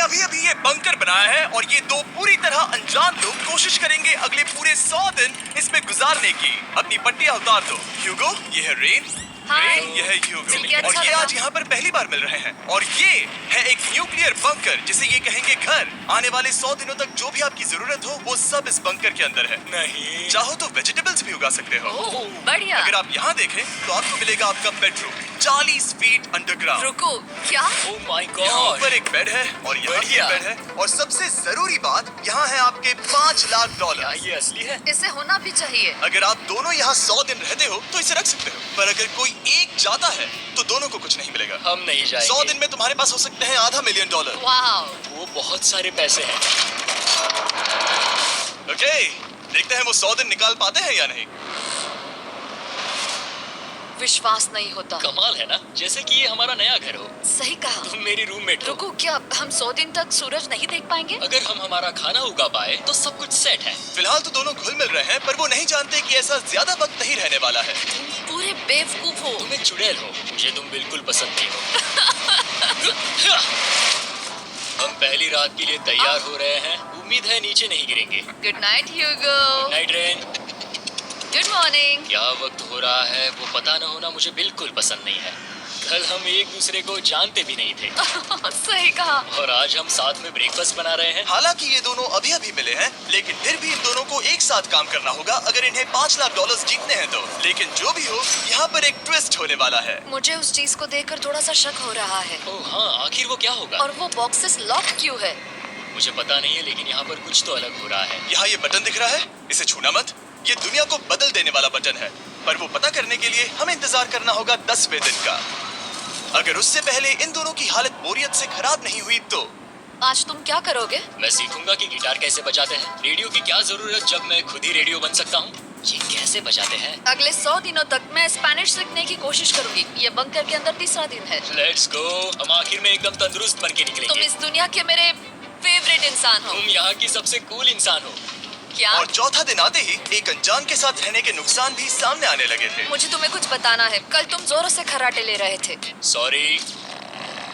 अभी अभी ये बंकर बनाया है और ये दो पूरी तरह अनजान लोग कोशिश करेंगे अगले पूरे 100 दिन इसमें गुजारने की। अपनी पट्टियां उतार दो। ह्यूगो, ये है रेन। हाय। ये है ह्यूगो अच्छा और ये था। आज यहाँ पर पहली बार मिल रहे हैं। और ये है एक न्यूक्लियर बंकर जिसे ये कहेंगे घर। आने वाले 100 दिनों तक जो भी आपकी जरूरत हो वो सब इस बंकर के अंदर है। नहीं। चाहो तो वेजिटेबल्स भी उगा सकते हो। ओह, बढ़िया। अगर आप यहाँ देखें तो आपको मिलेगा आपका बेडरूम 40 फीट अंडरग्राउंड। रुको, क्या? ओह माय यहाँ गॉड। ऊपर एक बेड है और यहाँ भी बढ़िया। एक बेड है और सबसे जरूरी बात यहाँ है आपके $5 लाख। क्या ये असली है? इसे होना भी चाहिए। अगर आप दोनों यहाँ 100 दिन रहते हो तो इसे रख सकते हो, पर अगर कोई एक जाता है तो दोनों को कुछ नहीं मिलेगा। हम नहीं जाएंगे। 100 दिन में तुम्हारे पास हो सकते हैं $500,000। वाह। वो बहुत सारे पैसे हैं। ओके, देखते हैं वो 100 दिन निकाल पाते हैं या नहीं। विश्वास नहीं होता। कमाल है ना, जैसे कि ये हमारा नया घर हो। सही कहा। तुम मेरी रूममेट हो। रुको, क्या हम 100 दिन तक सूरज नहीं देख पाएंगे? अगर हम हमारा खाना उगा पाए तो सब कुछ सेट है। फिलहाल तो दोनों घुल मिल रहे हैं, पर वो नहीं जानते कि ऐसा ज्यादा वक्त नहीं रहने वाला है। तुम पूरे बेवकूफ हो। तुम एक चुड़ैल हो, मुझे तुम बिल्कुल पसंद नहीं हो। हम पहली रात के लिए तैयार हो रहे हैं। उम्मीद है नीचे नहीं गिरेंगे। Good night Hugo. Good night Rain. Good morning. क्या वक्त हो रहा है वो पता न होना मुझे बिल्कुल पसंद नहीं है। कल हम एक दूसरे को जानते भी नहीं थे सही कहा। और आज हम साथ में ब्रेकफास्ट बना रहे हैं। हालांकि ये दोनों अभी अभी मिले हैं, लेकिन फिर भी इन दोनों को एक साथ काम करना होगा अगर इन्हें $5 लाख जीतने हैं तो। लेकिन जो भी हो, यहाँ पर एक ट्विस्ट होने वाला है। मुझे उस चीज को देखकर थोड़ा सा शक हो रहा है। ओह हाँ, आखिर वो क्या होगा? और वो बॉक्सेस लॉक क्यों है? मुझे पता नहीं है, लेकिन यहाँ पर कुछ तो अलग हो रहा है। यहाँ ये बटन दिख रहा है, इसे छूना मत। ये दुनिया को बदल देने वाला बटन है, पर वो पता करने के लिए हमें इंतजार करना होगा 10वें दिन का। अगर उससे पहले इन दोनों की हालत बोरियत से खराब नहीं हुई तो आज तुम क्या करोगे? मैं सीखूंगा कि गिटार कैसे बजाते हैं। रेडियो की क्या जरूरत जब मैं खुद ही रेडियो बन सकता हूँ। ये कैसे बजाते हैं? अगले 100 दिनों तक मैं स्पेनिश सीखने की कोशिश करूंगी। ये बंकर के अंदर तीसरा दिन है। Let's go. हम आखिर में एकदम तंदुरुस्त बन के तुम निकलेंगे। इस दुनिया के मेरे फेवरेट इंसान हो। तुम यहाँ की सबसे कूल इंसान हो। क्या? और चौथा दिन आते ही एक अनजान के साथ रहने के नुकसान भी सामने आने लगे थे। मुझे तुम्हें कुछ बताना है। कल तुम जोरों से खर्राटे ले रहे थे। सॉरी।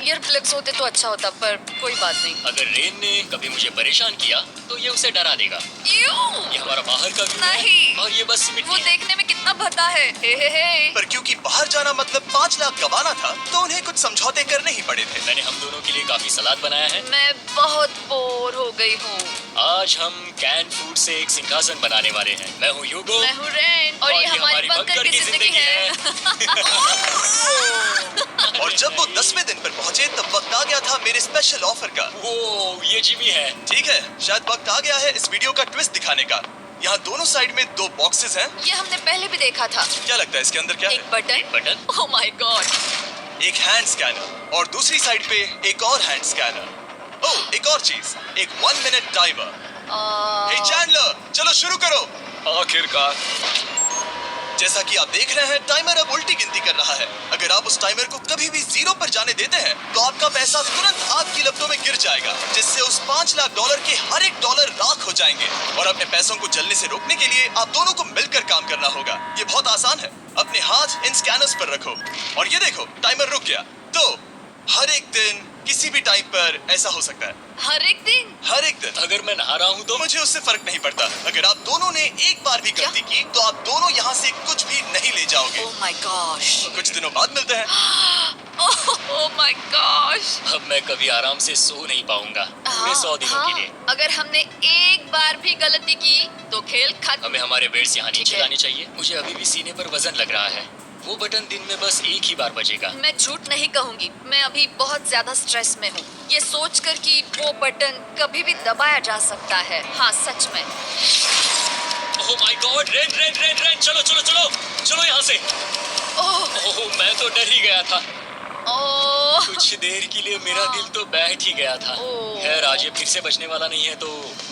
ईयर प्लग्स होते तो अच्छा होता, पर कोई बात नहीं। अगर रेन ने कभी मुझे परेशान किया तो ये उसे डरा देगा। यूं? ये हमारा बाहर का व्यू नहीं। है और ये बस वो मिट्टी है। देखने में कितना भद्दा है। हे। पर क्योंकि बाहर जाना मतलब 5 लाख गंवाना था, तो उन्हें कुछ समझौते करने ही पड़े थे। मैंने हम दोनों के लिए काफी सलाद बनाया है। मैं बहुत बोर हो गई हूँ। आज हम कैन फूड से एक सिंहासन बनाने वाले हैं। मैं हूँ ह्यूगो। मैं हूँ रेन और ये हमारी बंकर की जिंदगी है। और जब वो 10वें दिन पर पहुंचे तब वक्त आ गया था मेरे स्पेशल ऑफर का। वो ये जिमी है। ठीक है, शायद वक्त आ गया है इस वीडियो का ट्विस्ट दिखाने का। यहाँ दोनों साइड में 2 बॉक्सेस हैं। ये हमने पहले भी देखा था। क्या लगता है इसके अंदर क्या है? एक button. Button. Oh my God. एक हैंड स्कैनर और दूसरी साइड पे एक और हैंड स्कैनर। ओह, एक और चीज, एक 1 मिनट टाइमर। हे चैंडलर, चलो शुरू करो। आखिरकार। जैसा कि आप देख रहे हैं, टाइमर अब उल्टी गिनती कर रहा है। अगर आप उस टाइमर को कभी भी 0 पर जाने देते हैं तो आपका पैसा तुरंत आपकी लपटों में गिर जाएगा, जिससे उस $5 लाख के हर एक डॉलर राख हो जाएंगे। और अपने पैसों को जलने से रोकने के लिए आप दोनों को मिलकर काम करना होगा। ये बहुत आसान है। अपने हाथ इन स्कैनर्स पर रखो और ये देखो, टाइमर रुक गया। तो हर एक दिन किसी भी टाइम पर ऐसा हो सकता है। हर एक दिन? हर एक दिन। अगर मैं नहा रहा हूँ तो मुझे उससे फर्क नहीं पड़ता। अगर आप दोनों ने एक बार भी गलती की तो आप दोनों यहाँ से कुछ भी नहीं ले जाओगे। Oh my gosh. कुछ दिनों बाद मिलते हैं। Oh my gosh. अब मैं कभी आराम से सो नहीं पाऊंगा पूरे 100 दिनों के लिए। अगर हमने एक बार भी गलती की तो खेल खत्म। हमें हमारे बेड्स यहाँ नीचे है। लाने चाहिए। मुझे अभी भी सीने पर वजन लग रहा है। वो बटन दिन में बस एक ही बार बजेगा। मैं झूठ नहीं कहूंगी, मैं अभी बहुत ज्यादा स्ट्रेस में हूँ, ये सोचकर कि वो बटन कभी भी दबाया जा सकता है। हाँ सच में। ओह my God. Rain rain rain rain, चलो चलो चलो चलो यहाँ से। ओह मैं तो डर ही गया था। ओह कुछ देर के लिए मेरा दिल तो बैठ ही गया था। ओह। खैर आज ये फिर से बचने वाला नहीं है तो।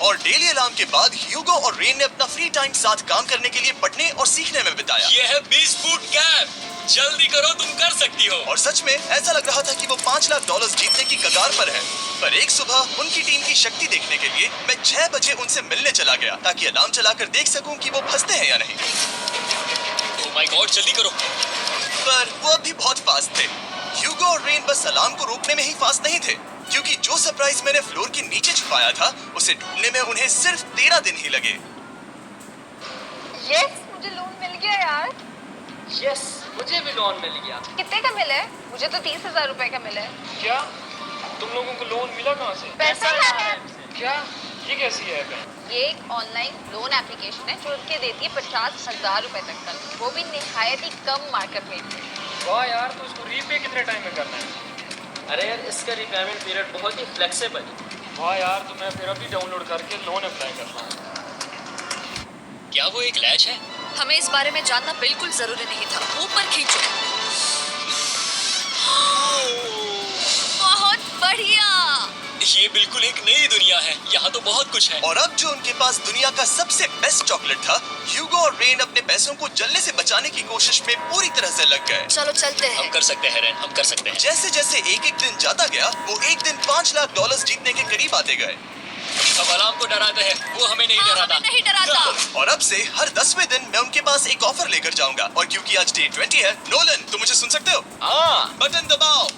और डेली अलार्म के बाद ह्यूगो और रेन ने अपना फ्री टाइम साथ काम करने के लिए पढ़ने और सीखने में बिताया। ये है 20 फुट कैप। जल्दी करो, तुम कर सकती हो। और सच में ऐसा लग रहा था कि वो $5 लाख जीतने की कगार पर है। पर एक सुबह उनकी टीम की शक्ति देखने के लिए मैं 6 बजे उनसे मिलने चला गया, ताकि अलार्म चलाकर देख सकूं कि वो फंसते हैं या नहीं। ओह माय गॉड, जल्दी करो। पर वो अभी बहुत फास्ट थे। ह्यूगो और रेन बस अलार्म को रोकने में ही फास्ट नहीं थे, क्योंकि जो सरप्राइज मैंने फ्लोर के नीचे छुपाया था उसे ढूंढने में उन्हें सिर्फ 13 दिन ही लगे। यस, मुझे लोन मिल गया यार। यस, मुझे भी लोन मिल गया। कितने का मिला है? मुझे तो 30,000 रुपए का मिला है। क्या तुम लोगों को लोन मिला कहाँ से? पैसा है। क्या ये कैसी ऐप है? ये एक ऑनलाइन लोन एप्लीकेशन है जो उनके देती है 50,000 रुपए तक का, वो भी निहायत ही कम मार्केट रेट पे। वाह यार, तो इसको रीपे कितने टाइम में करना है? अरे यार, इसका रिपेमेंट पीरियड बहुत ही फ्लेक्सिबल है। वाह यार, तो मैं फिर अभी डाउनलोड करके लोन अप्लाई करता हूँ। क्या वो एक लैच है? हमें इस बारे में जानना बिल्कुल जरूरी नहीं था। ऊपर खींचो। बहुत बढ़िया। ये बिल्कुल एक नई दुनिया है। यहाँ तो बहुत कुछ है। और अब जो उनके पास दुनिया का सबसे बेस्ट चॉकलेट था, ह्यूगो और रेन अपने पैसों को जलने से बचाने की कोशिश में पूरी तरह से लग गए। चलो चलते हम हैं। कर सकते हैं रेन, हम कर सकते हैं। जैसे जैसे एक एक दिन जाता गया, वो एक दिन $5 लाख जीतने के करीब आते गए। हम अलार्म को डराते हैं, वो हमें नहीं हाँ, डराता। हमें नहीं डराता। और अब से हर 10वें दिन मैं उनके पास एक ऑफर लेकर जाऊंगा। और क्योंकि आज डे 20 है, नोलन तुम मुझे सुन सकते हो? हाँ, बटन दबाओ।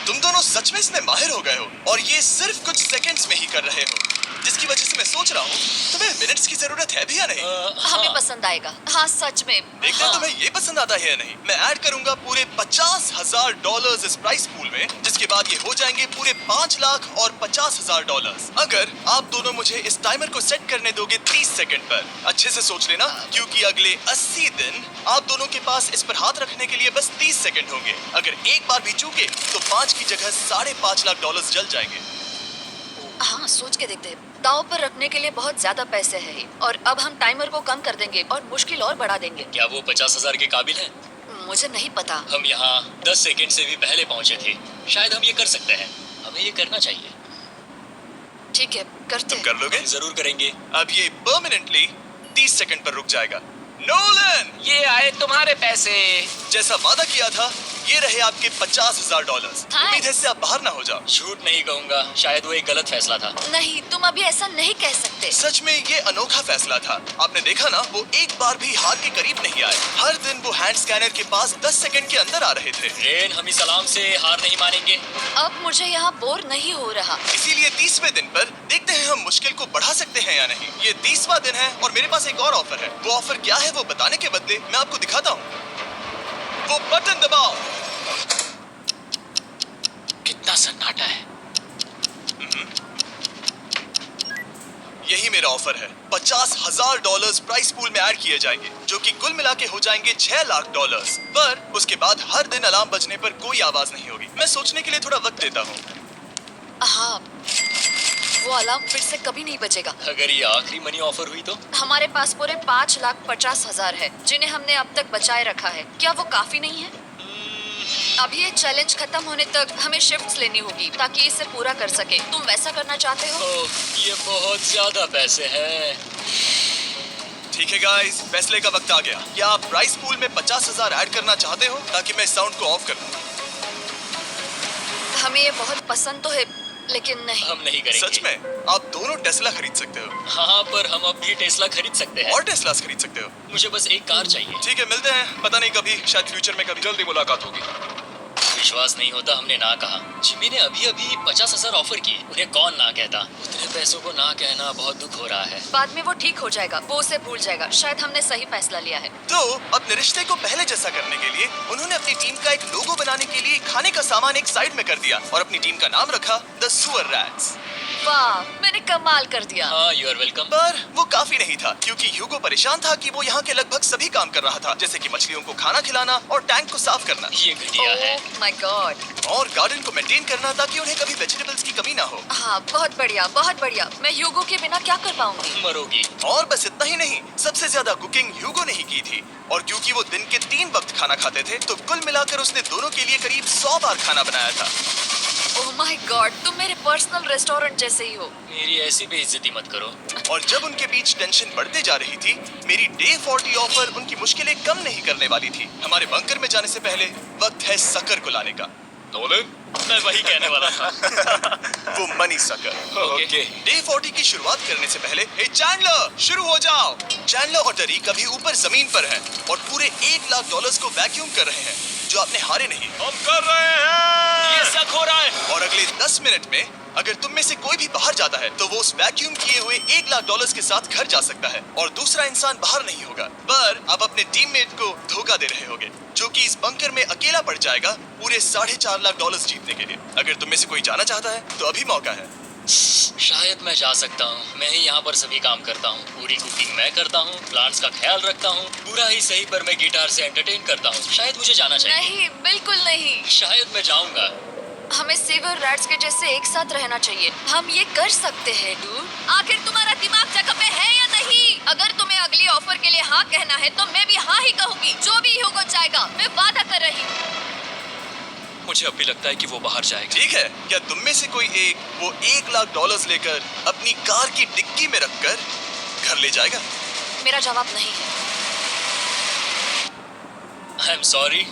तुम दोनों सच में इसमें माहिर हो गए हो और ये सिर्फ कुछ सेकंड्स में ही कर रहे हो, जिसकी वजह से मैं सोच रहा हूँ तुम्हें मिनट्स की जरूरत है भी या नहीं। हमें पसंद आएगा। हाँ सच में। देखते हैं हाँ। तुम्हें ये पसंद आता है या नहीं। मैं ऐड करूंगा पूरे $50,000 इस प्राइस पूल में, जिसके बाद ये हो जाएंगे पूरे $5 लाख और $50,000 अगर आप दोनों मुझे इस टाइमर को सेट करने दोगे 30 सेकंड पर। अच्छे से सोच लेना, क्योंकि अगले 80 दिन आप दोनों के पास इस पर हाथ रखने के लिए बस 30 सेकंड होंगे। अगर एक बार भी चूके तो 5 की जगह $5.5 लाख जल जाएंगे। हाँ, सोच के देखते हैं। दाव पर रखने के लिए बहुत ज्यादा पैसे हैं और अब हम टाइमर को कम कर देंगे और मुश्किल और बढ़ा देंगे। क्या वो 50,000 के काबिल है? मुझे नहीं पता। हम यहाँ 10 सेकंड से भी पहले पहुँचे थे। शायद हम ये कर सकते हैं। हमें ये करना चाहिए। ठीक है, करते तुम हैं। कर लोगे? हम जरूर करेंगे। अब ये परमानेंटली 30 सेकंड पर रुक जाएगा। नोलन, ये आए तुम्हारे पैसे। जैसा वादा किया था, ये रहे आपके $50,000। हाँ। उम्मीद है इससे आप बाहर ना हो जाओ। झूठ नहीं कहूँगा, शायद वो एक गलत फैसला था। नहीं, तुम अभी ऐसा नहीं कह सकते। सच में ये अनोखा फैसला था। आपने देखा ना, वो एक बार भी हार के करीब नहीं आए। हर दिन वो हैंड स्कैनर के पास 10 सेकंड के अंदर आ रहे थे। रेन, हम इस अलार्म से हार नहीं मानेंगे। अब मुझे यहाँ बोर नहीं हो रहा। इसीलिए 30वें दिन पर देखते हैं हम मुश्किल को बढ़ा सकते हैं या नहीं। ये 30वां दिन है और मेरे पास एक और ऑफर है। वो ऑफर क्या है वो बताने के बदले मैं आपको दिखाता हूँ। वो बटन दबाओ। कितना सन्नाटा है। यही मेरा ऑफर है। $50,000 प्राइस पूल में ऐड किए जाएंगे, जो कि कुल मिला के हो जाएंगे $6 लाख। पर उसके बाद हर दिन अलार्म बजने पर कोई आवाज नहीं होगी। मैं सोचने के लिए थोड़ा वक्त देता हूँ। हाँ, वो अलार्म फिर से कभी नहीं बजेगा। अगर ये आखिरी मनी ऑफर हुई तो? हमारे पास पूरे 5,50,000 है, जिन्हें हमने अब तक बचाए रखा है। क्या वो काफी नहीं है? अभी ये चैलेंज खत्म होने तक हमें शिफ्ट्स लेनी होगी ताकि इसे पूरा कर सके। तुम वैसा करना चाहते हो? ओह, ये बहुत ज्यादा पैसे हैं। ठीक है गाइस, फैसले का वक्त आ गया। क्या आप प्राइस पूल में 50,000 ऐड करना चाहते हो ताकि मैं साउंड को ऑफ कर दूं? हमें ये बहुत पसंद तो है, लेकिन नहीं। हम नहीं करेंगे। सच में? आप दोनों टेस्ला खरीद सकते हो हाँ, पर हम अब भी टेस्ला खरीद सकते हैं। और टेस्लास खरीद सकते हो। मुझे बस एक कार चाहिए। ठीक है, मिलते हैं। पता नहीं कभी, शायद फ्यूचर में कभी जल्दी मुलाकात होगी। विश्वास नहीं होता, हमने ना कहा। जिमी ने अभी अभी 50,000 ऑफर किए। उन्हें कौन ना कहता? उतने पैसों को ना कहना बहुत दुख हो रहा है। बाद में वो ठीक हो जाएगा, वो उसे भूल जाएगा। शायद हमने सही फैसला लिया है। तो अपने रिश्ते को पहले जैसा करने के लिए उन्होंने अपनी टीम का एक लोगो बनाने के लिए खाने का सामान एक साइड में कर दिया और अपनी टीम का नाम रखा द सुअर रैट्स। वाह, मैंने कमाल कर दिया। हाँ, यू आर वेलकम। पर वो काफी नहीं था, क्योंकि ह्यूगो परेशान था कि वो यहाँ के लगभग सभी काम कर रहा था, जैसे कि मछलियों को खाना खिलाना और टैंक को साफ करना ये घटिया है। ओह माय गॉड। और गार्डन को मेंटेन करना ताकि उन्हें कभी वेजिटेबल्स की कमी ना हो। हाँ, बहुत बढ़िया, बहुत बढ़िया। मैं ह्यूगो के बिना क्या कर पाऊंगी? मरोगी। और बस इतना ही नहीं, सबसे ज्यादा कुकिंग ह्यूगो ने ही की थी। और क्योंकि वो दिन के 3 वक्त खाना खाते थे, तो कुल मिलाकर उसने दोनों के लिए करीब 100 बार खाना बनाया था। ओह माय गॉड, तुम मेरे पर्सनल रेस्टोरेंट जैसे ही हो। मेरी ऐसी बेइज्जती मत करो। और जब उनके बीच टेंशन बढ़ते जा रही थी, मेरी डे 40 ऑफर उनकी मुश्किलें कम नहीं करने वाली थी। हमारे बंकर में जाने से पहले वक्त है सकर को लाने का। नोलन, मैं वही कहने वाला था। वो मनी सकर। ओके। डे 40 की शुरुआत करने से पहले हे चैंडलर, शुरू हो जाओ। चैंडलर और टरीक अभी ऊपर जमीन पर हैं और पूरे $1,00,000 को वैक्यूम कर रहे हैं जो आपने हारे नहीं। हम कर रहे हैं। ये शक हो रहा है। और अगले 10 मिनट में अगर तुम में से कोई भी बाहर जाता है तो वो उस वैक्यूम किए हुए $1,00,000 के साथ घर जा सकता है और दूसरा इंसान बाहर नहीं होगा। पर आप अपने टीममेट को धोखा दे रहे होगे जो कि इस बंकर में अकेला पड़ जाएगा पूरे $4.5 लाख जीतने के लिए। अगर तुम में से कोई जाना चाहता है तो अभी मौका है। शायद मैं जा सकता हूँ। मैं ही यहाँ पर सभी काम करता हूँ। पूरी कुकिंग मैं करता हूँ, प्लांट्स का ख्याल रखता हूँ। पूरा ही सही, पर मैं गिटार से एंटरटेन करता हूँ। शायद मुझे जाना चाहिए। नहीं, बिल्कुल नहीं। शायद मैं जाऊंगा। हमें सीवर रैट्स के जैसे एक साथ रहना चाहिए। हम ये कर सकते हैं डूड। आखिर तुम्हारा दिमाग जगह पे है या नहीं? अगर तुम्हें अगली ऑफर के लिए हाँ कहना है तो मैं भी हाँ ही कहूंगी। जो भी होगा जाएगा, मैं वादा कर रही हूँ। मुझे अब भी लगता है कि वो बाहर जाएगा। ठीक है, क्या तुम में से कोई एक वो $1,00,000 लेकर अपनी कार की डिक्की में रखकर घर ले जाएगा? मेरा जवाब नहीं है। I am sorry.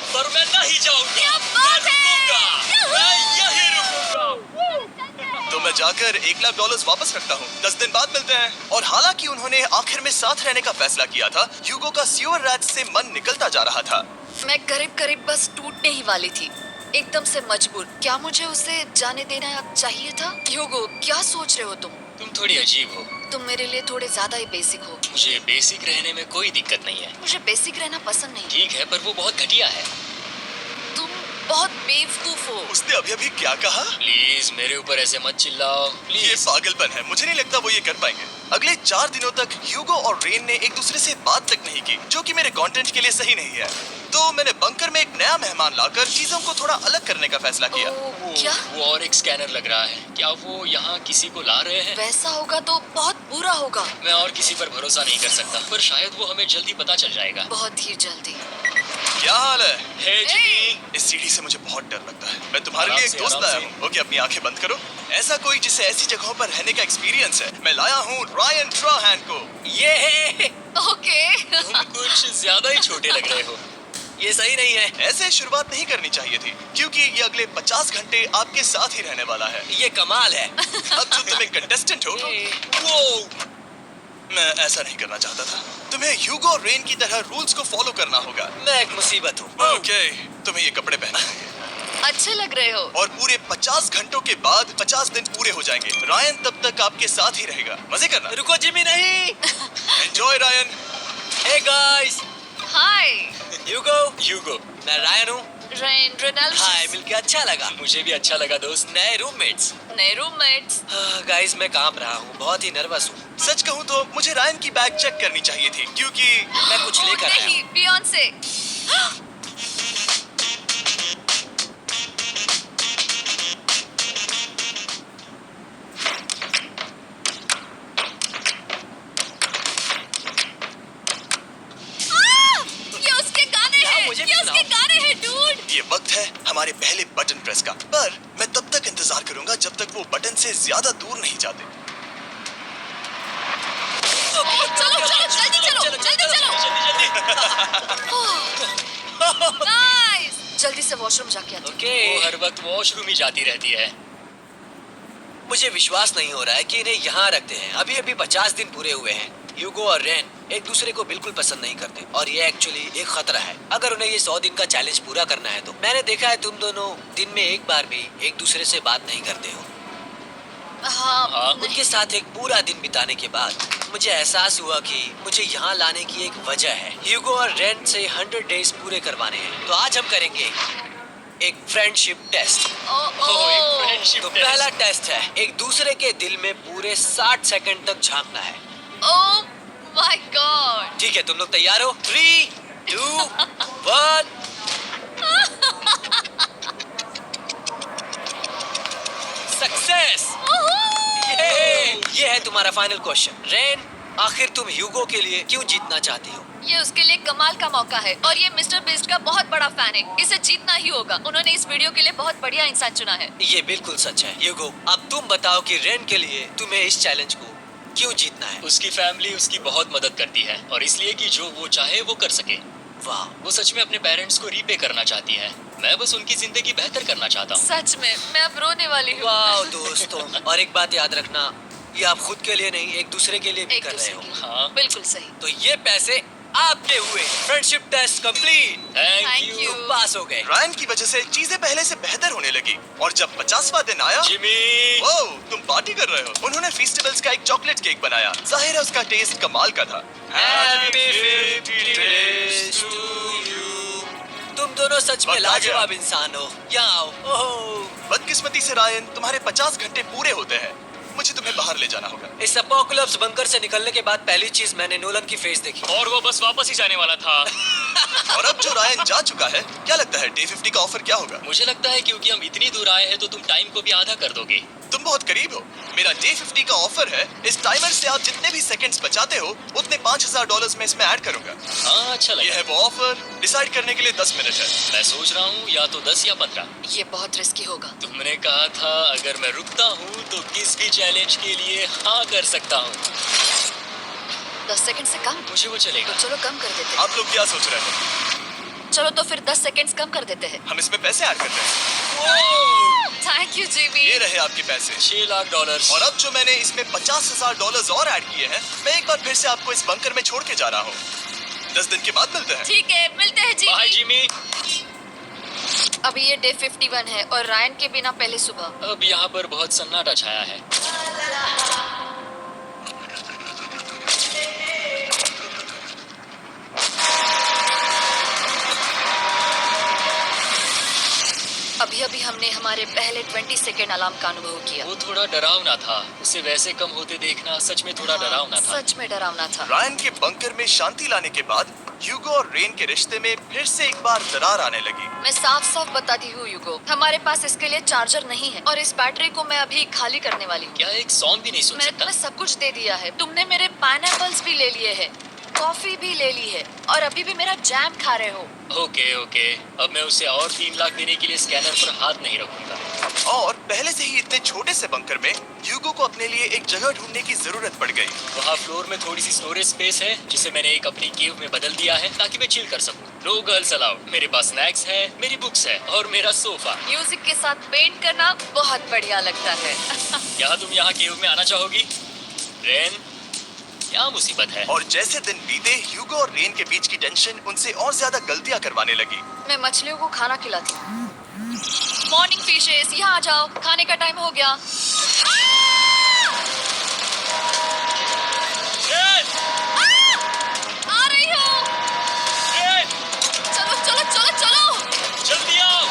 पर मैं नहीं जाऊंगा। क्या बात मैं है? रुकूंगा। मैं यहीं रुकूंगा। तो मैं जाकर $1,00,000 वापस रखता हूँ। 10 दिन बाद मिलते हैं। और हालांकि उन्होंने आखिर में साथ रहने का फैसला किया था, ह्यूगो का सीवर रैट्स से मन निकलता जा रहा था। मैं करीब करीब बस टूटने ही वाली थी, एकदम से मजबूर। क्या मुझे उसे जाने देना चाहिए था? ह्यूगो, क्या सोच रहे हो तुम? तुम थोड़ी अजीब हो। तुम मेरे लिए थोड़े ज्यादा ही बेसिक हो। मुझे बेसिक रहने में कोई दिक्कत नहीं है। मुझे बेसिक रहना पसंद नहीं। ठीक है, पर वो बहुत घटिया है। तुम बहुत बेवकूफ हो। उसने अभी अभी क्या कहा? प्लीज मेरे ऊपर ऐसे मत चिल्लाओ। ये प्लीज। पागलपन है। मुझे नहीं लगता वो ये कर पाएंगे। अगले 4 दिनों तक ह्यूगो और रेन ने एक दूसरे से बात तक नहीं की, जो कि मेरे कंटेंट के लिए सही नहीं है। तो मैंने बंकर में एक नया मेहमान लाकर चीजों को थोड़ा अलग करने का फैसला किया। क्या? वो और एक स्कैनर लग रहा है। क्या वो यहाँ किसी को ला रहे हैं? वैसा होगा तो बहुत बुरा होगा। मैं और किसी पर भरोसा नहीं कर सकता, पर शायद वो हमें जल्दी पता चल जाएगा। बहुत ही जल्दी। क्या हाल है? हे जिमी। इस सीढ़ी से मुझे बहुत डर लगता है। मैं तुम्हारे आराम लिए एक से, दोस्त आराम लाया से। हूँ। ओके, अपनी आंखें बंद करो। ऐसा कोई जिसे ऐसी जगहों पर रहने का एक्सपीरियंस है। मैं लाया हूँ रायन ट्राहैन को। ये ओके। तुम कुछ ज्यादा ही छोटे लग रहे हो। ये सही नहीं है। ऐसे शुरुआत नहीं करनी चाहिए थी, क्योंकि ये अगले 50 घंटे आपके साथ ही रहने वाला है। ये कमाल है। अब जो तुम एक कंटेस्टेंट हो, वो मैं ऐसा नहीं करना चाहता था। तुम्हें ह्यूगो और रेन की तरह रूल्स को फॉलो करना होगा। मैं एक मुसीबत हूँ। ओके, तुम्हें ये कपड़े पहनने होंगे। अच्छे लग रहे हो। और पूरे 50 घंटों के बाद 50 दिन पूरे हो जाएंगे। रायन तब तक आपके साथ ही रहेगा। मजे करना। रुको जिमी, नहीं। Enjoy Ryan. Hey guys. Hi Hugo. मैं रायन हूँ। Rain Reynolds. हाय, मिलके अच्छा लगा। मुझे भी अच्छा लगा दोस्त। नए रूममेट्स। नए रूममेट्स। गाइस, मैं कांप रहा हूँ, बहुत ही नर्वस हूँ। सच कहूँ तो मुझे रायन की बैग चेक करनी चाहिए थी, क्योंकि मैं कुछ लेकर आया हूँ। नहीं, बियॉन्से। ये उसके गाने हैं। मुझे भी ये उसके सुनाओ। गाने हैं डूड। ये वक्त है हमारे पहले बटन प्रेस का। पर मैं तब तक इंतजार करूंगा जब तक वो बटन से ज्यादा दूर नहीं जाते। चलो चलो, जल्दी चलो, जल्दी चलो। नाइस। जल्दी से वॉशरूम जाके आते हैं। वो हर वक्त वॉशरूम ही जाती रहती है। मुझे विश्वास नहीं हो रहा है कि इन्हें यहाँ रखते हैं। अभी अभी 50 दिन पूरे हुए हैं। ह्यूगो और रेन एक दूसरे को बिल्कुल पसंद नहीं करते और ये एक्चुअली एक खतरा है अगर उन्हें ये 100 दिन का चैलेंज पूरा करना है तो। मैंने देखा है तुम दोनों दिन में एक बार भी एक दूसरे से बात नहीं करते हो। हाँ, उनके साथ एक पूरा दिन बिताने के बाद मुझे एहसास हुआ कि मुझे यहाँ लाने की एक वजह है। ह्यूगो और रेन से 100 डेज पूरे करवाने हैं। तो आज हम करेंगे एक फ्रेंडशिप टेस्ट। फ्रेंडशिप तो पहला टेस्ट है, एक दूसरे के दिल में पूरे 60 सेकंड तक झांकना है। ओह माय गॉड। ठीक है, तुम लोग तैयार हो? 3, 2, 1। सक्सेस। ये है तुम्हारा फाइनल क्वेश्चन। रेन, आखिर तुम ह्यूगो के लिए क्यों जीतना चाहती हो? ये उसके लिए कमाल का मौका है और ये मिस्टर बीस्ट का बहुत बड़ा फैन है। इसे जीतना ही होगा। उन्होंने इस वीडियो के लिए बहुत बढ़िया इंसान चुना है। ये बिल्कुल सच है। ह्यूगो, अब तुम बताओ कि रेन के लिए तुम्हें इस चैलेंज को क्यों जीतना है? उसकी फैमिली उसकी बहुत मदद करती है और इसलिए कि जो वो चाहे वो कर सके। वाह, वो सच में अपने पेरेंट्स को रीपे करना चाहती है। मैं बस उनकी जिंदगी बेहतर करना चाहता हूँ। सच में मैं अब रोने वाली हूँ। वाह दोस्तों। और एक बात याद रखना, ये आप खुद के लिए नहीं, एक दूसरे के लिए भी एक कर रहे दूसरे हो। के लिए। हाँ। बिल्कुल सही। तो ये पैसे आपके हुए। Friendship test complete. Thank Thank you you। पास हो गए। रायन की वजह से चीजें पहले से बेहतर होने लगी और जब 50वां दिन आया, जिमी। ओ, तुम पार्टी कर रहे हो। उन्होंने फेस्टिवल्स का एक चॉकलेट केक बनाया। जाहिर है उसका टेस्ट कमाल का था। Happy 50 days to you। तुम दोनों सच में वक्त आ गया। लाजवाब इंसान हो। यहाँ आओ। ओह, बदकिस्मती से रायन, तुम्हारे 50 घंटे पूरे होते हैं। मुझे तुम्हें बाहर ले जाना होगा। इस अपोकलिप्स बंकर से निकलने के बाद पहली चीज मैंने नोलन की फेस देखी। और वो बस वापस ही जाने वाला था। और अब जो रायन जा चुका है, क्या लगता है डे 50 का ऑफर क्या होगा? मुझे लगता है क्योंकि हम इतनी दूर आए हैं तो तुम टाइम को भी आधा कर दोगे। तुम बहुत करीब हो। मेरा डे 50 का ऑफर है, इस टाइमर से आप जितने भी सेकंड्स बचाते हो उतने $5000 में इसमें ऐड करूंगा। हाँ, अच्छा ये लगा। है वो ऑफर। डिसाइड करने के लिए 10 मिनट है। मैं सोच रहा हूँ या तो 10 या 15। ये बहुत रिस्की होगा। तुमने कहा था अगर मैं रुकता हूँ तो किस भी चैलेंज के लिए हाँ कर सकता हूँ। 10 सेकंड से कम? मुझे वो चलेगा। तो चलो कम कर देते हैं। आप लोग क्या सोच रहे हैं? चलो तो फिर 10 सेकंड्स कम कर देते हैं। हम इसमें पैसे ऐड करते हैं। Thank you Jimmy. ये रहे आपके पैसे। $6 लाख। और अब जो मैंने इसमें $50,000 और ऐड किए हैं, मैं एक बार फिर से आपको इस बंकर में छोड़ के जा रहा हूँ। 10 दिन के बाद मिलते हैं। ठीक है, मिलते हैं बाय जिमी। जिमी। अभी ये डे 51 है और रायन के बिना पहले सुबह। अब यहाँ पर बहुत सन्नाटा छाया है। अभी अभी हमने हमारे पहले 20 सेकेंड अलार्म का अनुभव किया। वो थोड़ा डरावना था। उसे वैसे कम होते देखना सच में थोड़ा डरावना था। सच में डरावना था। रायन के बंकर में शांति लाने के बाद ह्यूगो और रेन के रिश्ते में फिर से एक बार दरार आने लगी। मैं साफ साफ बताती हूँ यूगो, हमारे पास इसके लिए चार्जर नहीं है और इस बैटरी को मैं अभी खाली करने वाली हूँ। क्या एक सॉन्ग भी नहीं सुन मैंने सकता? तुम्हें सब कुछ दे दिया है। तुमने मेरे पाइनएप्पल्स भी ले लिए हैं, कॉफी भी ले ली है और अभी भी मेरा जैम खा रहे हो। ओके ओके, अब मैं उसे और 3 लाख देने के लिए स्कैनर पर हाथ नहीं रखूंगा। और पहले से ही इतने छोटे से बंकर में ह्यूगो को अपने लिए एक जगह ढूंढने की जरूरत पड़ गई। वहाँ फ्लोर में थोड़ी सी स्टोरेज स्पेस है जिसे मैंने एक अपनी केव में बदल दिया है ताकि मैं चिल कर सकूं। No girls allowed. मेरे पास स्नैक्स है, मेरी बुक्स है और मेरा सोफा। म्यूजिक के साथ पेंट करना बहुत बढ़िया लगता है। क्या तुम यहाँ केव में आना चाहोगी? रेन, क्या मुसीबत है? और जैसे दिन बीते, ह्यूगो और रेन के बीच की टेंशन उनसे और ज्यादा गलतियां करवाने लगी। मैं मछलियों को खाना खिलाती हूँ। मॉर्निंग फिशेस, यहाँ आ जाओ, खाने का टाइम हो गया। रेन! आ रही हूँ। रेन! चलो चलो चलो चलो। जल्दी आओ!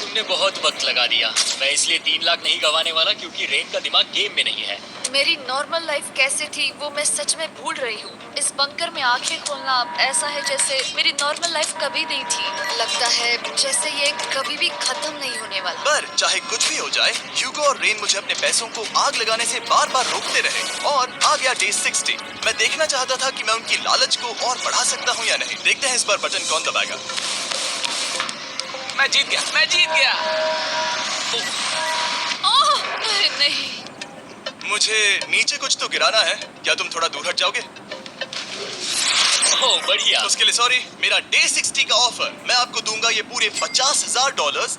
तुमने बहुत वक्त लगा दिया। मैं इसलिए 3 लाख नहीं गंवाने वाला क्योंकि रेन का दिमाग गेम में नहीं है। मेरी नॉर्मल लाइफ कैसे थी वो मैं सच में भूल रही हूँ। इस बंकर में आंखें खोलना ऐसा है जैसे मेरी नॉर्मल लाइफ कभी नहीं थी। लगता है जैसे ये कभी भी खत्म नहीं होने वाला। पर चाहे कुछ भी हो जाए, ह्यूगो और रेन मुझे अपने पैसों को आग लगाने से बार बार रोकते रहे। और आ गया डे 60। मैं देखना चाहता था कि मैं उनकी लालच को और बढ़ा सकता हूँ या नहीं। देखते हैं इस बार बटन कौन दबाएगा। मैं जीत गया, मैं जीत गया। ओह नहीं। मुझे नीचे कुछ तो गिराना है। क्या तुम थोड़ा दूर हट जाओगे? ओह बढ़िया। उसके लिए सॉरी। मेरा डे 60 का ऑफर, मैं आपको दूंगा ये पूरे $50,000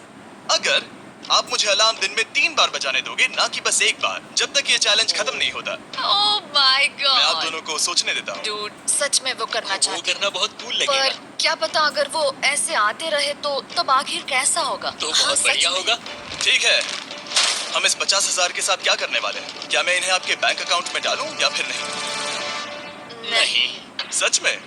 अगर आप मुझे अलार्म दिन में 3 बार बजाने दोगे, ना कि बस एक बार, जब तक ये चैलेंज खत्म नहीं होता। ओह माय मैं आप गॉड। दोनों को सोचने देता हूँ। डूड, सच में वो करना वो चाहती करना बहुत कूल पर लगेगा। क्या पता अगर वो ऐसे आते रहे तो तब आखिर कैसा होगा। तो हाँ, बहुत सच बढ़िया में। होगा। ठीक है, हम इस 50,000 के साथ क्या करने वाले हैं? क्या मैं इन्हें आपके बैंक अकाउंट में डालूं या फिर नहीं? नहीं, सच में?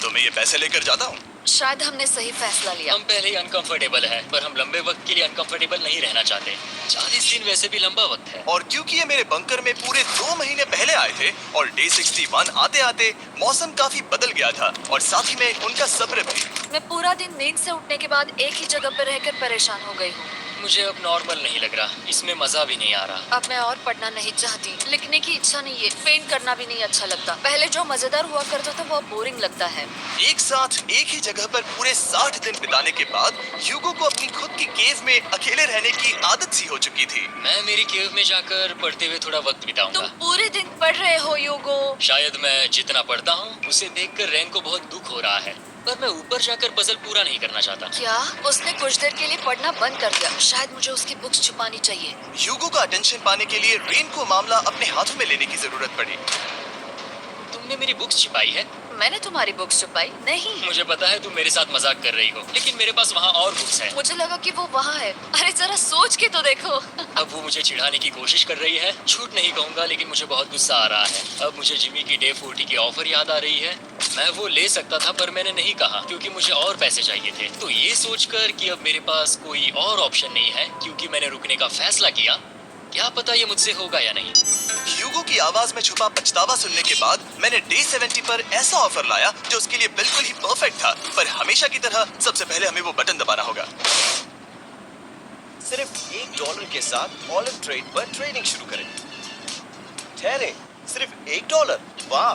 तो मैं ये पैसे लेकर जाता हूँ। शायद हमने सही फैसला लिया। हम पहले ही अनकंफर्टेबल है पर हम लंबे वक्त के लिए अनकंफर्टेबल नहीं रहना चाहते। 40 दिन वैसे भी लंबा वक्त है। और क्योंकि ये मेरे बंकर में पूरे 2 महीने पहले आए थे और डे 61 आते आते मौसम काफी बदल गया था और साथ ही में उनका सब्र भी। मैं पूरा दिन नींद से उठने के बाद एक ही जगह पर रहकर परेशान हो गई हूँ। मुझे अब नॉर्मल नहीं लग रहा, इसमें मजा भी नहीं आ रहा। अब मैं और पढ़ना नहीं चाहती, लिखने की इच्छा नहीं है, पेंट करना भी नहीं अच्छा लगता। पहले जो मजेदार हुआ करता था वो अब बोरिंग लगता है। एक साथ एक ही जगह पर पूरे 60 दिन बिताने के बाद ह्यूगो को अपनी खुद की केव में अकेले रहने की आदत सी हो चुकी थी। मैं मेरी केव में जाकर पढ़ते हुए थोड़ा वक्त तुम बिताऊंगा। पूरे दिन पढ़ रहे हो ह्यूगो। शायद मैं जितना पढ़ता हूँ उसे देखकर रैन को बहुत दुख हो रहा है, पर मैं ऊपर जाकर पजल पूरा नहीं करना चाहता। क्या उसने कुछ देर के लिए पढ़ना बंद कर दिया? शायद मुझे उसकी बुक्स छुपानी चाहिए। ह्यूगो का अटेंशन पाने के लिए रेन को मामला अपने हाथों में लेने की जरूरत पड़ी। तुमने मेरी बुक्स छिपाई है? मैंने तुम्हारी बुक्स छुपाई नहीं। मुझे पता है तुम मेरे साथ मजाक कर रही हो, लेकिन मेरे पास वहाँ और बुक्स हैं। मुझे लगा कि वो वहाँ है। अरे जरा सोच के तो देखो। अब वो मुझे चिढ़ाने की कोशिश कर रही है। झूठ नहीं कहूंगा, लेकिन मुझे बहुत गुस्सा आ रहा है। अब मुझे जिमी की डे 40 की ऑफर याद आ रही है। मैं वो ले सकता था, पर मैंने नहीं कहा क्योंकि मुझे और पैसे चाहिए थे। तो ये सोचकर कि अब मेरे पास कोई और ऑप्शन नहीं है, क्योंकि मैंने रुकने का फैसला किया, क्या पता ये मुझसे होगा या नहीं। ह्यूगो की आवाज में छुपा पछतावा सुनने के बाद मैंने डे 70 पर ऐसा ऑफर लाया जो उसके लिए बिल्कुल ही परफेक्ट था। पर हमेशा की तरह सबसे पहले हमें वो बटन दबाना होगा। सिर्फ $1 के साथ ऑलिव ट्रेड पर ट्रेडिंग शुरू करें। ठहरे, सिर्फ $1? वाह,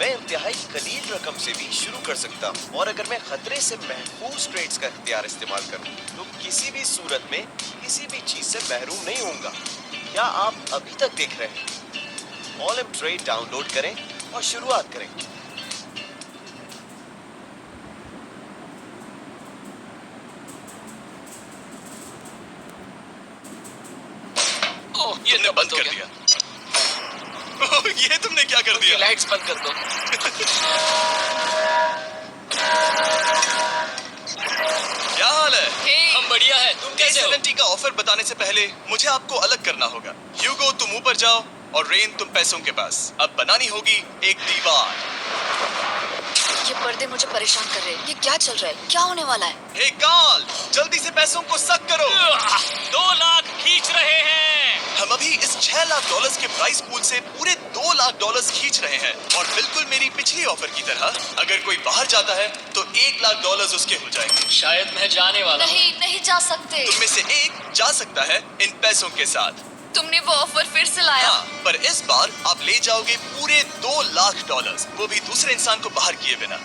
मैं इंतहाई कलील रकम से भी शुरू कर सकता हूँ। और अगर मैं खतरे से महफूज ट्रेड्स का इख्तियार इस्तेमाल करूँ तो किसी भी सूरत में किसी भी चीज से महरूम नहीं होऊंगा। क्या आप अभी तक देख रहे हैं? ऑलिव ट्रेड डाउनलोड करें और शुरुआत करें। ओह, तुमने बंद कर दिया। ओह, ये तुमने क्या कर दिया? लाइट्स बंद कर दो। क्या हाल है? हम बढ़िया है, तुम डे कैसे हो? 70 का ऑफर बताने से पहले मुझे आपको अलग करना होगा। ह्यूगो तुम ऊपर जाओ और रेन तुम पैसों के पास। अब बनानी होगी एक दीवार। ये पर्दे मुझे परेशान कर रहे हैं। ये क्या चल रहा है? क्या होने वाला है? हे कार्ल, जल्दी से पैसों को सक करो। 2 लाख खींच रहे हैं। हम अभी इस $6 लाख के प्राइस पूल से पूरे $2 लाख खींच रहे हैं। और बिल्कुल मेरी पिछली ऑफर की तरह अगर कोई बाहर जाता है तो $1 लाख उसके हो जाएंगे। शायद मैं जाने वाला हूँ। नहीं जा सकते। तुम में से एक जा सकता है इन पैसों के साथ। तुमने वो ऑफर फिर से लाया। हाँ, पर इस बार आप ले जाओगे पूरे $2 लाख, वो भी दूसरे इंसान को बाहर किए बिना।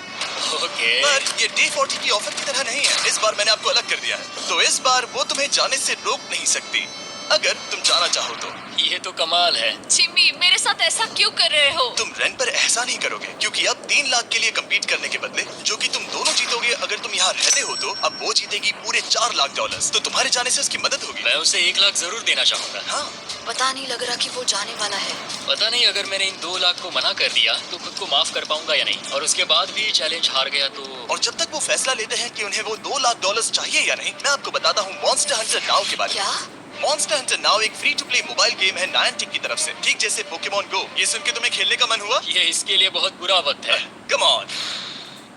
ओके। पर ये डे 40 की ऑफर की तरह नहीं है। इस बार मैंने आपको अलग कर दिया है, तो इस बार वो तुम्हें जाने से रोक नहीं सकती अगर तुम जाना चाहो तो। ये तो कमाल है। जिमी, मेरे साथ ऐसा क्यों कर रहे हो? तुम रेन पर एहसान नहीं करोगे, क्योंकि अब 3 लाख के लिए कम्पीट करने के बदले जो कि तुम दोनों जीतोगे अगर तुम यहाँ रहते हो, तो अब वो जीतेगी पूरे $4 लाख। तो तुम्हारे जाने से उसकी मदद होगी। मैं उसे 1 लाख जरूर देना चाहूंगा। हाँ, पता नहीं लग रहा कि वो जाने वाला है। पता नहीं अगर मैंने इन 2 लाख को मना कर दिया तो खुद को माफ कर पाऊंगा या नहीं, और उसके बाद भी चैलेंज हार गया तो। और जब तक वो फैसला लेते हैं कि उन्हें वो $2 लाख चाहिए या नहीं, मैं आपको बताता हूँ मॉन्स्टर हंटर नाउ के बारे में। क्या? मॉन्स्टर हंटर नाउ एक free to play mobile game है नायंटिक की तरफ से, ठीक जैसे पोकेमॉन गो। ये सुन के तुम्हें खेलने का मन हुआ? ये इसके लिए बहुत बुरा वक्त है। Come on.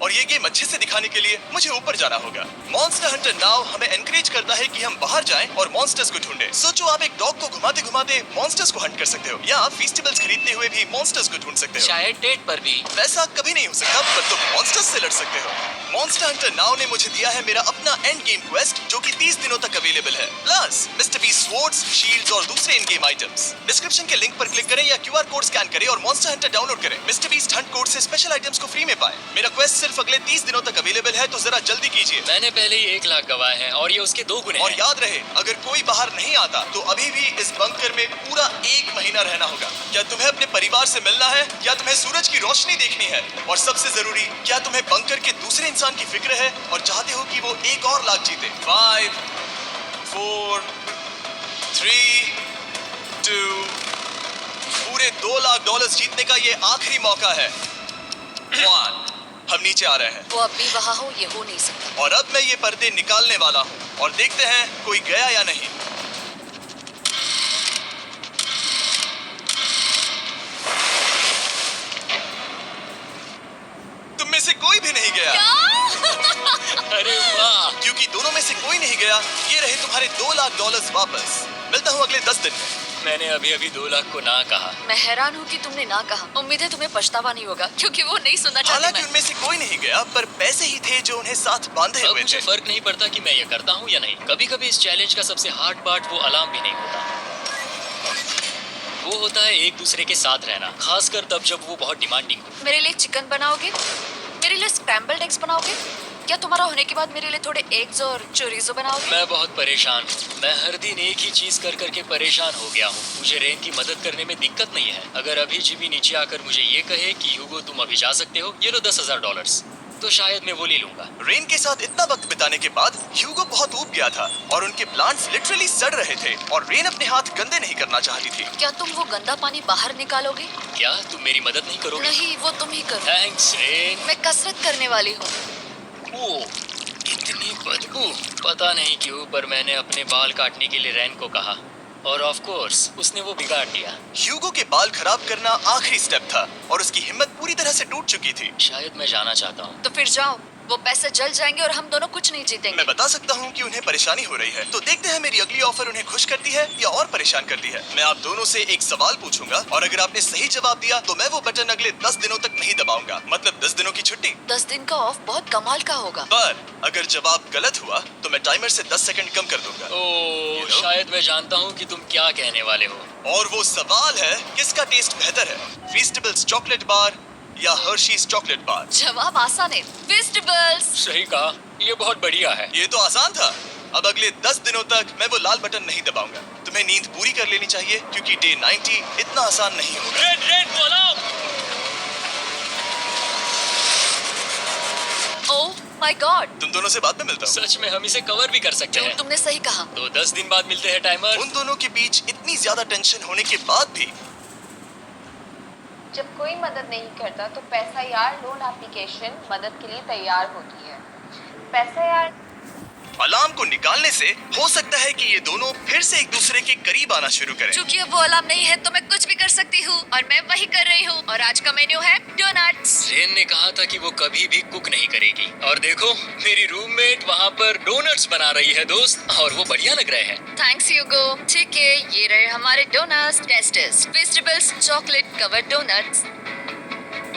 और ये गेम अच्छे से दिखाने के लिए मुझे ऊपर जाना होगा। मॉन्स्टर हंटर नाउ हमें एनकरेज करता है कि हम बाहर जाएं और मॉन्स्टर्स को ढूंढें। सोचो, आप एक डॉग को घुमाते घुमाते मॉन्स्टर्स को हंट कर सकते हो, या आप फेस्टिवल्स खरीदते हुए भी मॉन्स्टर्स को ढूंढ सकते हो। शायद डेट पर भी। वैसा कभी नहीं हो सकता, पर तुम मॉन्स्टर्स से लड़ सकते हो। मॉन्स्टर हंटर नाउ ने मुझे दिया है मेरा अपना एंड गेम क्वेस्ट, जो कि 30 दिनों तक अवेलेबल है, plus mister beast swords, shields और दूसरे इन गेम आइटम्स। डिस्क्रिप्शन के लिंक पर क्लिक करें या QR कोड स्कैन करें और मॉन्स्टर हंटर डाउनलोड करें। मिस्टर बीस्ट हंट कोड से स्पेशल आइटम्स को फ्री में पाएं। मेरा क्वेस्ट सिर्फ अगले 30 दिनों तक अवेलेबल है, तो जरा जल्दी कीजिए। मैंने पहले ही 1 लाख गवाए हैं और ये उसके 2 गुने और हैं। याद रहे, अगर कोई बाहर नहीं आता तो अभी भी इस बंकर में पूरा 1 महीना रहना होगा। क्या तुम्हें अपने परिवार से मिलना है, क्या तुम्हें सूरज की रोशनी देखनी है, और सबसे जरूरी, क्या तुम्हें बंकर के दूसरे इंसान की फिक्र है और चाहते हो कि वो $1 और लाख जीते। 5 4 3 2 पूरे $2 लाख जीतने का ये आखिरी मौका है। 1 हम नीचे आ रहे हैं। वो अब भी वहाँ हो, ये हो नहीं सकता। और अब मैं ये पर्दे निकालने वाला हूँ और देखते हैं कोई गया या नहीं। तुम में से कोई भी नहीं गया। अरे वाह। क्योंकि दोनों में से कोई नहीं गया, ये रहे तुम्हारे $2 लाख वापस। मिलता हूँ अगले 10 दिन में। मैंने अभी अभी 2 लाख को ना कहा। मैं हैरान हूँ कि तुमने ना कहा। उम्मीद है तुम्हें पछतावा नहीं होगा क्योंकि वो नहीं सुनना चाहती हालांकि मैं। उनमें से कोई नहीं गया, पर पैसे ही थे जो उन्हें साथ बांधे अब हुए मुझे थे। फर्क नहीं पड़ता कि मैं ये करता हूँ या नहीं। कभी कभी इस चैलेंज का सबसे हार्ड पार्ट वो अलार्म भी नहीं होता, वो होता है एक दूसरे के साथ रहना, खासकर तब जब वो बहुत डिमांडिंग हो। मेरे लिए चिकन बनाओगे? मेरे लिए स्क्रैम्बल्ड एग्स बनाओगे? क्या तुम्हारा होने के बाद मेरे लिए थोड़े एग्स और चोरिजो बनाओगे? मैं बहुत परेशान हूँ। मैं हर दिन एक ही चीज कर करके परेशान हो गया हूँ। मुझे रेन की मदद करने में दिक्कत नहीं है। अगर अभी जिमी नीचे आकर मुझे ये कहे कि ह्यूगो तुम अभी जा सकते हो, ये लो $10,000, तो शायद मैं वो ले लूंगा। रेन के साथ इतना वक्त बिताने के बाद ह्यूगो बहुत ऊब गया था और उनके प्लांट्स लिटरली सड़ रहे थे और रेन अपने हाथ गंदे नहीं करना चाहती थी। क्या तुम वो गंदा पानी बाहर निकालोगे? क्या तुम मेरी मदद नहीं करोगे? नहीं, वो तुम ही करो। Thanks rain. मैं कसरत करने वाली हूँ। ओह, कितनी बदबू। पता नहीं क्यों, पर मैंने अपने बाल काटने के लिए रैन को कहा और ऑफ कोर्स उसने वो बिगाड़ दिया। ह्यूगो के बाल खराब करना आखिरी स्टेप था और उसकी हिम्मत पूरी तरह से टूट चुकी थी। शायद मैं जाना चाहता हूँ। तो फिर जाओ, वो पैसे जल जाएंगे और हम दोनों कुछ नहीं जीतेंगे। मैं बता सकता हूँ कि उन्हें परेशानी हो रही है, तो देखते हैं मेरी अगली ऑफर उन्हें खुश करती है या और परेशान करती है। मैं आप दोनों से एक सवाल पूछूंगा और अगर आपने सही जवाब दिया तो मैं वो बटन अगले 10 दिनों तक नहीं दबाऊंगा, मतलब 10 दिनों की छुट्टी। 10 दिन का ऑफ बहुत कमाल का होगा। पर अगर जवाब गलत हुआ तो मैं टाइमर से 10 सेकंड कम कर दूंगा। ओह, शायद मैं जानता हूँ कि तुम क्या कहने वाले हो। और वो सवाल है, किसका टेस्ट बेहतर है, फीस्टेबल्स चॉकलेट बार या हर्शीज चॉकलेट बार? जवाब आसान है, फेस्टिवल्स। सही कहा, ये बहुत बढ़िया है। ये तो आसान था। अब अगले 10 दिनों तक मैं वो लाल बटन नहीं दबाऊंगा। तुम्हें नींद पूरी कर लेनी चाहिए क्योंकि डे 90 इतना आसान नहीं होगा। रेन रेन बोलो। ओह माय गॉड, तुम दोनों से बाद में मिलता हूँ। सच में हम इसे कवर भी कर सकते हैं। तुमने सही कहा। तो 10 दिन बाद मिलते हैं टाइमर। उन दोनों के बीच इतनी ज्यादा टेंशन होने के बाद भी जब कोई मदद नहीं करता तो पैसा यार लोन एप्लीकेशन मदद के लिए तैयार होती है। पैसा यार अलार्म को निकालने से हो सकता है कि ये दोनों फिर से एक दूसरे के करीब आना शुरू करें। क्योंकि अब वो अलार्म नहीं है तो मैं कुछ भी कर सकती हूँ और मैं वही कर रही हूँ। और आज का मेन्यू है डोनट्स। रेन ने कहा था कि वो कभी भी कुक नहीं करेगी और देखो मेरी रूममेट वहाँ पर डोनट्स बना रही है दोस्त, और वो बढ़िया लग रहे हैं। Thanks Hugo. ठीक है, ये रहे हमारे doughnuts. Tasters festivals chocolate covered doughnuts.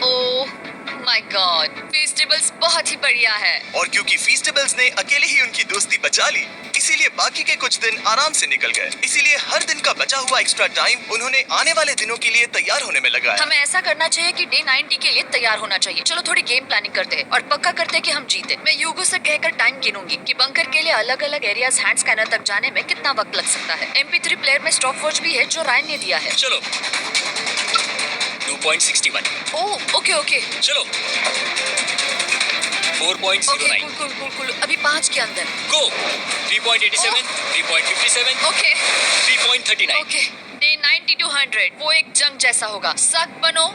Oh my God, festivals बहुत ही बढ़िया है। और क्योंकि फीस्टेबल्स ने अकेले ही उनकी दोस्ती बचा ली, इसीलिए बाकी के कुछ दिन आराम से निकल गए। इसीलिए हर दिन का बचा हुआ एक्स्ट्रा टाइम उन्होंने आने वाले दिनों के लिए तैयार होने में लगाया। हमें ऐसा करना चाहिए कि डे 90 के लिए तैयार होना चाहिए। चलो थोड़ी गेम प्लानिंग करते हैं और पक्का करते हैं कि हम जीते। मैं यूगो से कहकर टाइम गिनूंगी कि बंकर के लिए अलग अलग एरियाज हैंड स्कैनर तक जाने में कितना वक्त लग सकता है। MP3 प्लेयर में स्टॉप वॉच भी है जो रायन ने दिया है। चलो 2.61। ओह ओके ओके चलो 4.09। ओके कुल कुल कुल अभी 5 के अंदर। गो 3.87, 3.57, ओके 3.39। ओके डे 90 to 100 वो एक जंग जैसा होगा। सख्त बनो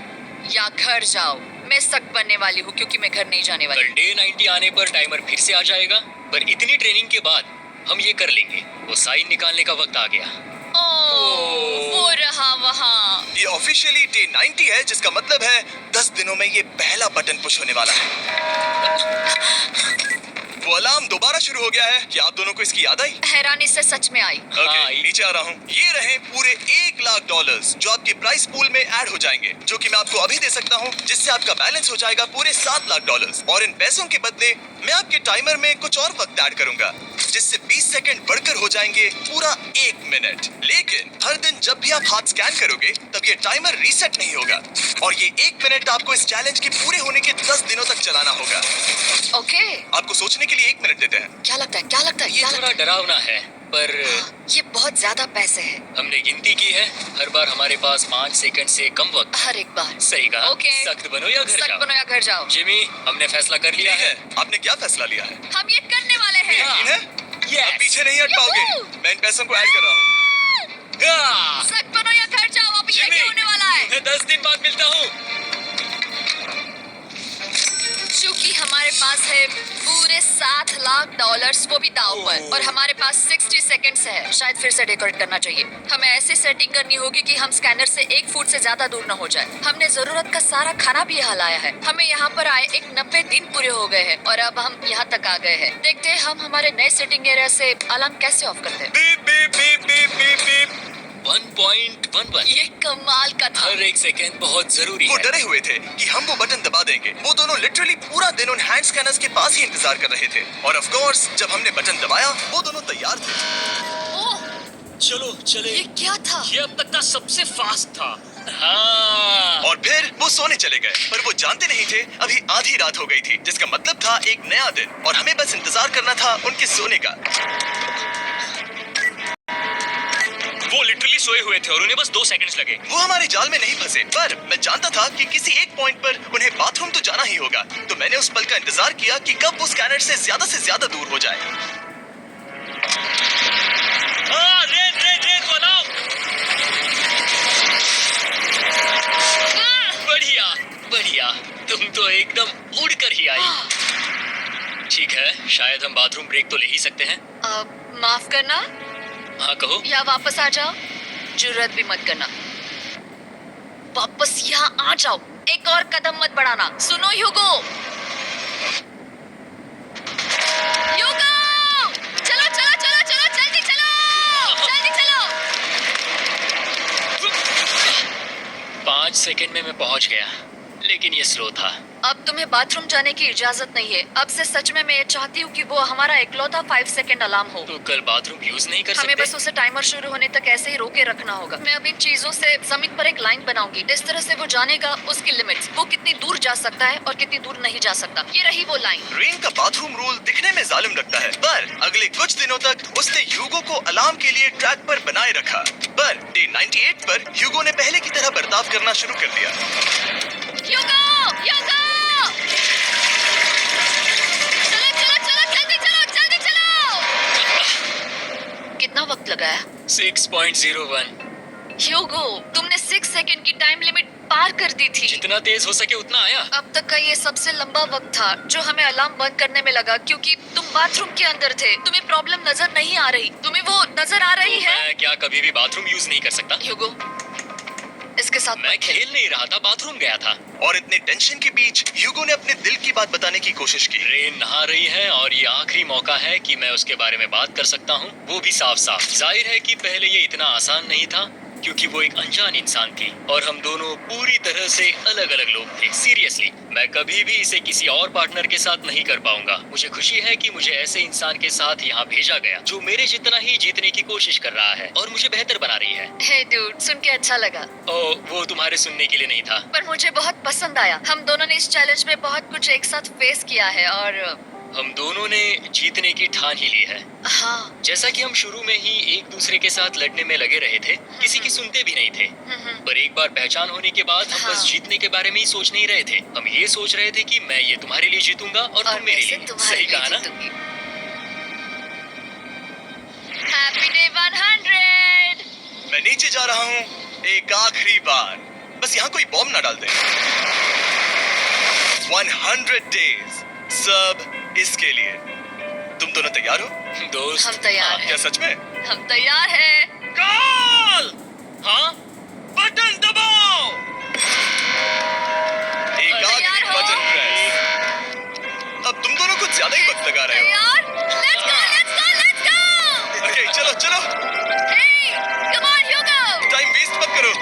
या घर जाओ। मैं सख्त बनने वाली हूँ क्योंकि मैं घर नहीं जाने वाली। कल डे 90 आने पर टाइमर फिर से आ जाएगा, पर इतनी ट्रेनिंग के बाद हम ये कर लेंगे। वो साइन निकालने का वक्त आ गया। ओह वो रहा वहाँ। ये ऑफिशियली डे 90 है, जिसका मतलब है 10 दिनों में ये पहला बटन पुश होने वाला है। वो अलार्म दोबारा शुरू हो गया है। क्या आप दोनों को इसकी याद आई? हैरानी से सच में आई। ओके, नीचे आ रहा हूँ। ये रहे पूरे $1,00,000 जो आपके प्राइस पूल में ऐड हो जाएंगे, जो कि मैं आपको अभी दे सकता हूँ, जिससे आपका बैलेंस हो जाएगा पूरे $7,00,000। और इन पैसों के बदले मैं आपके टाइमर में कुछ और वक्त ऐड करूंगा, जिससे 20 सेकंड बढ़कर हो जाएंगे पूरा 1 मिनट। लेकिन हर दिन जब भी आप हाथ स्कैन करोगे तब ये टाइमर रीसेट नहीं होगा और ये 1 मिनट आपको इस चैलेंज के पूरे होने के 10 दिनों तक चलाना होगा। ओके आपको सोचने के लिए 1 मिनट देते हैं। क्या लगता है क्या लगता है ये क्या थोड़ा लगता डरावना है, पर है? ये बहुत ज्यादा पैसे हैं हमने गिनती की है। हर बार हमारे पास 5 सेकंड से कम वक्त। हर एक बार। सही कहा। ओके। सख्त बनो या घर सख्त जाओ। बनो या घर जाओ। जिमी, हमने फैसला कर लिया ठीक है। है, आपने क्या फैसला लिया है? हम ये करने वाले हैं। यकीन है? Yes. अब पीछे नहीं हट पाओगे। Yahoo! मैं इन पैसों को ऐड कर रहा हूँ। हाँ। सख्त बनो या घर जाओ। अब ये जिमी, होने वाला है। मैं 10 दिन बाद मिलता हूँ। चूंकि हमारे पास है पूरे $7,00,000 वो भी दाव पर, और हमारे पास 60 सेकंड्स है। शायद फिर से डेकोरेट करना चाहिए। हमें ऐसी सेटिंग करनी होगी कि हम स्कैनर से 1 फुट से ज्यादा दूर न हो जाए। हमने जरूरत का सारा खाना भी यहाँ लाया है। हमें यहाँ पर आए 90 दिन पूरे हो गए हैं और अब हम यहाँ तक आ गए हैं। देखते हैं हम हमारे नए सेटिंग एरिया से अलार्म कैसे ऑफ करते हैं। Beep beep beep beep beep beep. 1.11। ये कमाल का था। हर एक सेकंड बहुत जरूरी वो है। डरे हुए थे कि हम वो बटन दबा देंगे। वो दोनों लिटरली पूरा दिन उन हैंड स्कैनर्स के पास ही इंतजार कर रहे थे। और ऑफ कोर्स जब हमने बटन दबाया वो दोनों तैयार थे। ओह, चलो चले। ये क्या था? ये अब तक का सबसे फास्ट था। हाँ। और फिर वो सोने चले गए, पर वो जानते नहीं थे अभी आधी रात हो गई थी, जिसका मतलब था एक नया दिन, और हमें बस इंतजार करना था उनके सोने का। वो लिटरली सोए हुए थे और उन्हें बस 2 सेकंड्स लगे। वो हमारे जाल में नहीं फंसे, पर मैं जानता था कि किसी एक पॉइंट पर उन्हें बाथरूम तो जाना ही होगा। तो मैंने उस पल का इंतजार किया कि कब वो स्कैनर से ज्यादा दूर हो जाए। रेन बनाओ। बढ़िया बढ़िया, तुम तो एकदम उड़कर ही आई। ठीक है, शायद हम बाथरूम ब्रेक तो ले ही सकते हैं। माफ करना, हाँ कहो। या वापस आ जाओ। जुर्रत भी मत करना, वापस यहाँ आ जाओ। एक और कदम मत बढ़ाना। सुनो ह्यूगो, ह्यूगो, चलो चलो चलो चलो, जल्दी चलो, जल्दी चलो। 5 सेकंड में मैं पहुंच गया, लेकिन ये स्लो था। अब तुम्हें बाथरूम जाने की इजाजत नहीं है। अब से सच में मैं ये चाहती हूँ कि वो हमारा इकलौता 5 सेकंड अलार्म हो। तो कल बाथरूम यूज नहीं कर हमें सकते? बस उसे टाइमर शुरू होने तक ऐसे ही रोके रखना होगा। मैं अब इन चीजों से जमीन पर एक लाइन बनाऊंगी। इस तरह से वो जानेगा उसकी लिमिट्स, वो कितनी दूर जा सकता है और कितनी दूर नहीं जा सकता। ये रही वो लाइन। रेन का बाथरूम रूल दिखने में जालिम लगता है, पर अगले कुछ दिनों तक उसने ह्यूगो को अलार्म के लिए ट्रैक पर बनाए रखा। पर डे 98 पर ह्यूगो ने पहले की तरह बर्ताव करना शुरू कर दिया। ह्यूगो, ह्यूगो! चलो चलो चलो, जल्दी चलो, जल्दी चलो। कितना वक्त लगा है? 6.01। ह्यूगो, तुमने 6 सेकंड की टाइम लिमिट पार कर दी थी। जितना तेज हो सके उतना आया। अब तक का ये सबसे लंबा वक्त था जो हमें अलार्म बंद करने में लगा, क्योंकि तुम बाथरूम के अंदर थे। तुम्हें प्रॉब्लम नजर नहीं आ रही। तुम्हें वो नजर आ रही है? मैं क्या कभी भी बाथरूम यूज नहीं कर सकता? ह्यूगो, इसके साथ मैं मत खेल। खेल नहीं रहा था, बाथरूम गया था। और इतने टेंशन के बीच ह्यूगो ने अपने दिल की बात बताने की कोशिश की। रेन नहा रही है और ये आखिरी मौका है कि मैं उसके बारे में बात कर सकता हूँ, वो भी साफ साफ। जाहिर है कि पहले ये इतना आसान नहीं था, क्योंकि वो एक अनजान इंसान थी और हम दोनों पूरी तरह से अलग अलग लोग थे। सीरियसली, मैं कभी भी इसे किसी और पार्टनर के साथ नहीं कर पाऊंगा। मुझे खुशी है कि मुझे ऐसे इंसान के साथ यहाँ भेजा गया जो मेरे जितना ही जीतने की कोशिश कर रहा है और मुझे बेहतर बना रही है। हे डूड, सुन के अच्छा लगा। ओ, वो तुम्हारे सुनने के लिए नहीं था। पर मुझे बहुत पसंद आया। हम दोनों ने इस चैलेंज में बहुत कुछ एक साथ फेस किया है और हम दोनों ने जीतने की ठान ही ली है। हाँ। जैसा कि हम शुरू में ही एक दूसरे के साथ लड़ने में लगे रहे थे, किसी की सुनते भी नहीं थे। पर एक बार पहचान होने के बाद हम बस जीतने के बारे में ही सोच नहीं रहे थे। हम ये सोच रहे थे कि मैं ये तुम्हारे लिए जीतूंगा और तुम मेरे लिए। सही कहा ना? Happy day 100। मैं नीचे जा रहा हूँ एक आखिरी बार, बस यहाँ कोई बॉम्ब ना डाल दे। 100 डेज, सब इसके लिए। तुम दोनों तैयार हो? दोस्त, हम तैयार हैं। क्या सच में? हम तैयार हैं। कॉल! हाँ? बटन दबाओ! एक आखिरी तैयार हो? Button press. अब तुम दोनों कुछ ज्यादा ही वक्त लगा रहे हो। तैयार? Let's go, let's go, let's go! Okay, चलो चलो, Hey, come on, Hugo! Time waste मत करो।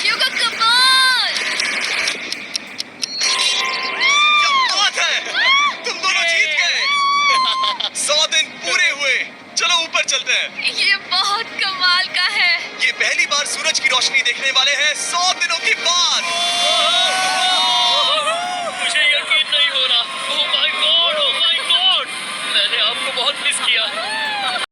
Hugo, come on! क्या बात है, तुम दोनों जीत गए। 100 दिन पूरे हुए। चलो ऊपर चलते हैं। ये बहुत कमाल का है। ये पहली बार सूरज की रोशनी देखने वाले हैं 100 दिनों के